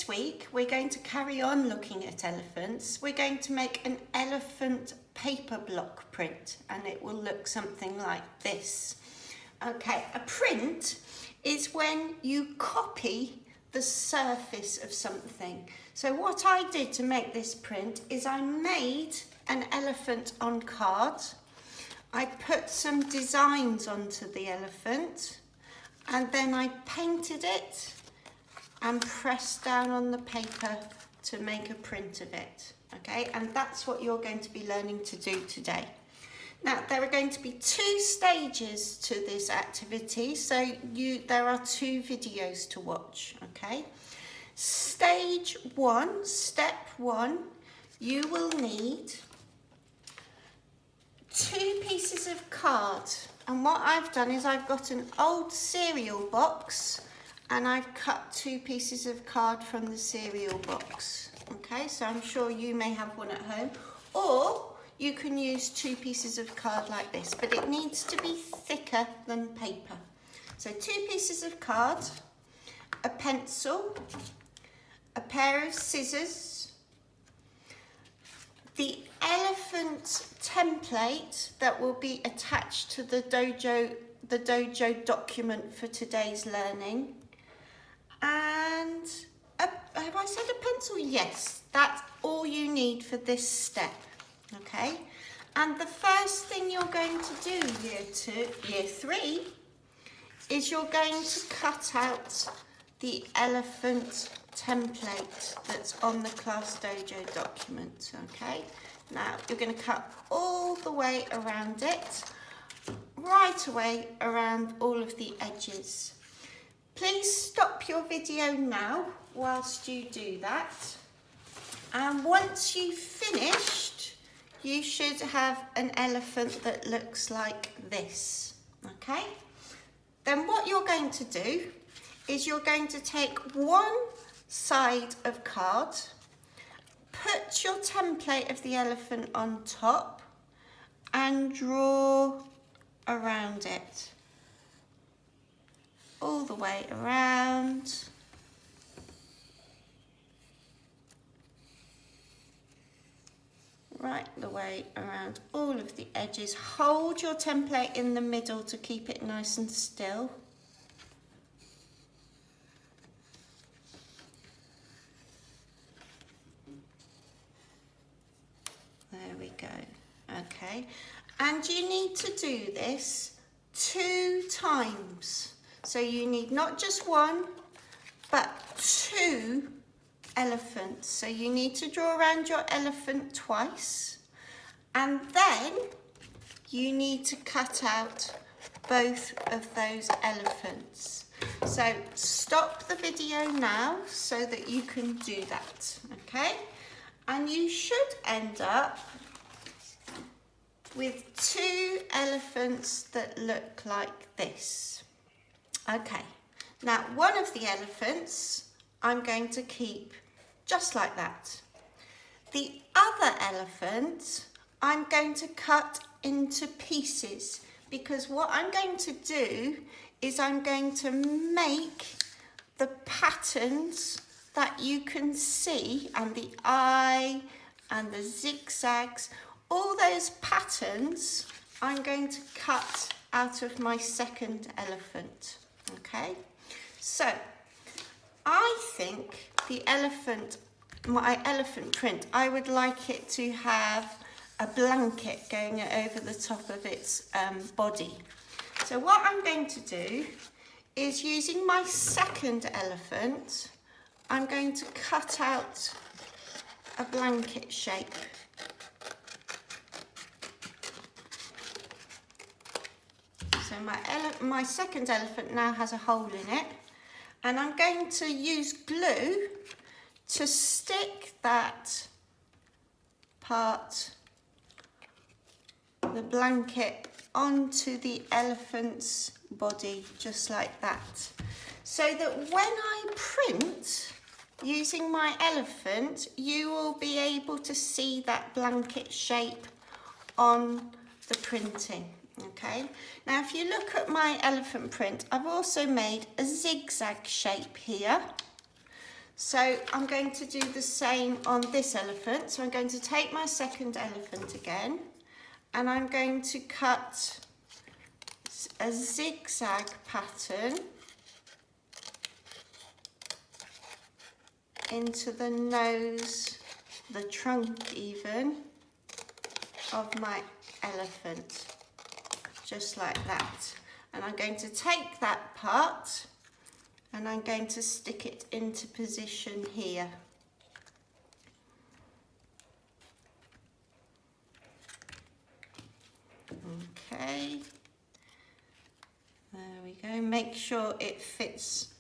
This week we're going to carry on looking at elephants. We're going to make an elephant paper block print and it will look something like this. Okay, a print is when you copy the surface of something. So what I did to make this print is I made an elephant on card. I put some designs onto the elephant and then I painted it and press down on the paper to make a print of it, okay? And that's what you're going to be learning to do today. Now, there are going to be 2 stages to this activity, so there are 2 videos to watch, okay? Stage 1, step 1, you will need 2 pieces of card. And what I've done is I've got an old cereal box and I've cut 2 pieces of card from the cereal box. Okay, so I'm sure you may have one at home, or you can use 2 pieces of card like this, but it needs to be thicker than paper. So 2 pieces of card, a pencil, a pair of scissors, the elephant template that will be attached to the dojo document for today's learning. And have I said a pencil? Yes, that's all you need for this step, okay? And the first thing you're going to do, year 3, is you're going to cut out the elephant template that's on the Class Dojo document, okay? Now, you're going to cut all the way around it, right away around all of the edges. Please stop your video now whilst you do that. And once you've finished, you should have an elephant that looks like this, okay? Then what you're going to do is you're going to take one side of card, put your template of the elephant on top and draw around it. All the way around. Right the way around all of the edges. Hold your template in the middle to keep it nice and still. There we go. Okay. And you need to do this 2 times. So you need not just 1, but 2 elephants. So you need to draw around your elephant twice. And then you need to cut out both of those elephants. So stop the video now so that you can do that, okay? And you should end up with 2 elephants that look like this. Okay, now one of the elephants I'm going to keep just like that. The other elephant I'm going to cut into pieces because what I'm going to do is I'm going to make the patterns that you can see and the eye and the zigzags, all those patterns I'm going to cut out of my second elephant. Okay, so I think my elephant print, I would like it to have a blanket going over the top of its body. So what I'm going to do is, using my second elephant, I'm going to cut out a blanket shape. So my second elephant now has a hole in it, and I'm going to use glue to stick that part, the blanket, onto the elephant's body, just like that. So that when I print using my elephant, you will be able to see that blanket shape on the printing. Okay, now if you look at my elephant print, I've also made a zigzag shape here. So I'm going to do the same on this elephant. So I'm going to take my second elephant again, and I'm going to cut a zigzag pattern into the nose, the trunk even, of my elephant, just like that. And I'm going to take that part and I'm going to stick it into position here. Okay, there we go. Make sure it fits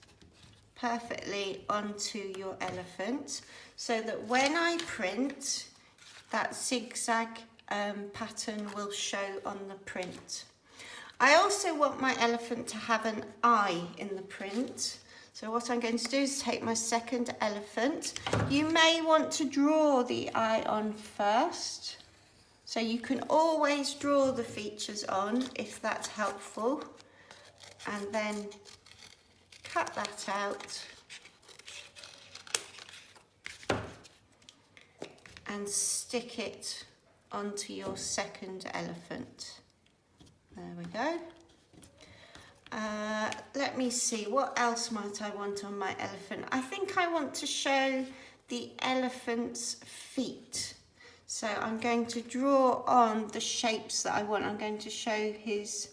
perfectly onto your elephant so that when I print, that zigzag pattern will show on the print. I also want my elephant to have an eye in the print. So what I'm going to do is take my second elephant. You may want to draw the eye on first. So you can always draw the features on if that's helpful. And then cut that out. And stick it onto your second elephant. There we go. Let me see, what else might I want on my elephant? I think I want to show the elephant's feet. So I'm going to draw on the shapes that I want. I'm going to show his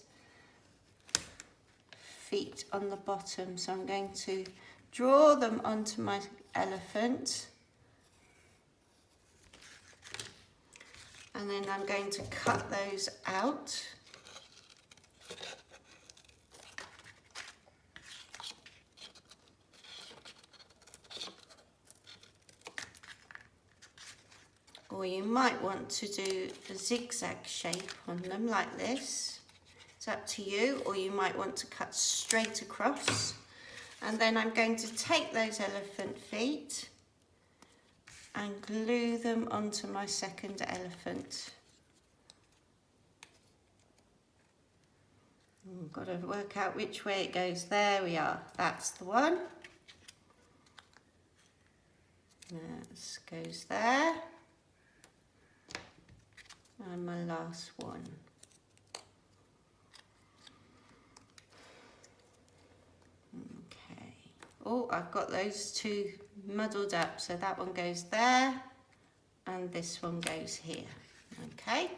feet on the bottom. So I'm going to draw them onto my elephant. And then I'm going to cut those out. Or you might want to do a zigzag shape on them like this. It's up to you, or you might want to cut straight across. And then I'm going to take those elephant feet and glue them onto my second elephant. I've got to work out which way it goes. There we are, that's the one. That goes there. And my last one. Okay. Oh, I've got those two muddled up. So that one goes there and this one goes here. Okay.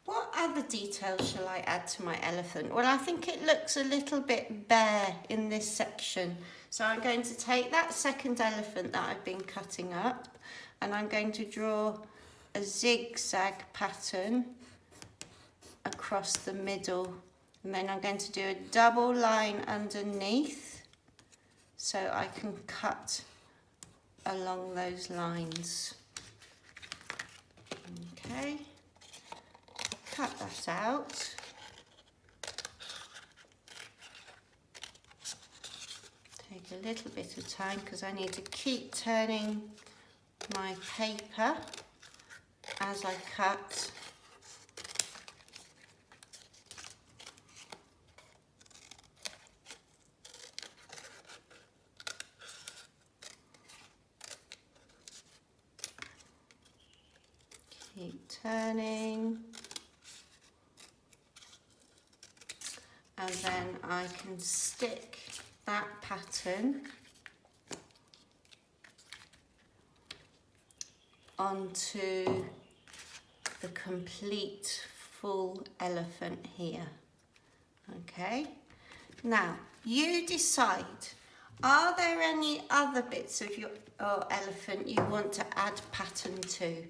What other details shall I add to my elephant? Well, I think it looks a little bit bare in this section. So I'm going to take that second elephant that I've been cutting up and I'm going to draw a zigzag pattern across the middle, and then I'm going to do a double line underneath so I can cut along those lines. Okay, cut that out. Take a little bit of time because I need to keep turning my paper as I cut. Keep turning. And then I can stick that pattern onto the complete full elephant here. Okay, now you decide, are there any other bits of your elephant you want to add pattern to?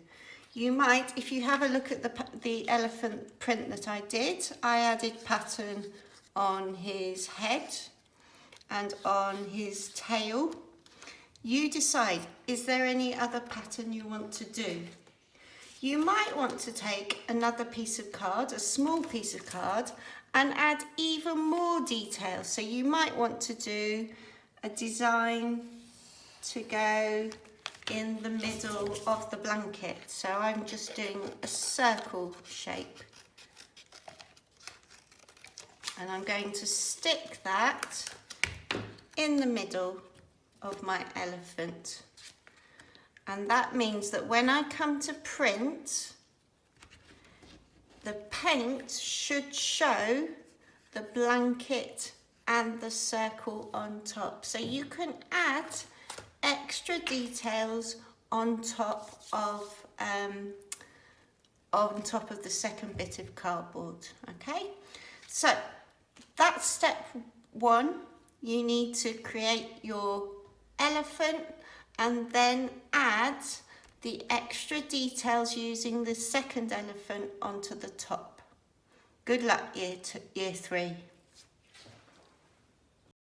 You might, if you have a look at the elephant print that I did, I added pattern on his head and on his tail. You decide, is there any other pattern you want to do? You might want to take another piece of card, a small piece of card, and add even more detail. So you might want to do a design to go in the middle of the blanket. So I'm just doing a circle shape. And I'm going to stick that in the middle of my elephant. And that means that when I come to print, the paint should show the blanket and the circle on top. So you can add extra details on top of the second bit of cardboard. Okay, so that's step one. You need to create your elephant and then add the extra details using the second elephant onto the top. Good luck, year 3.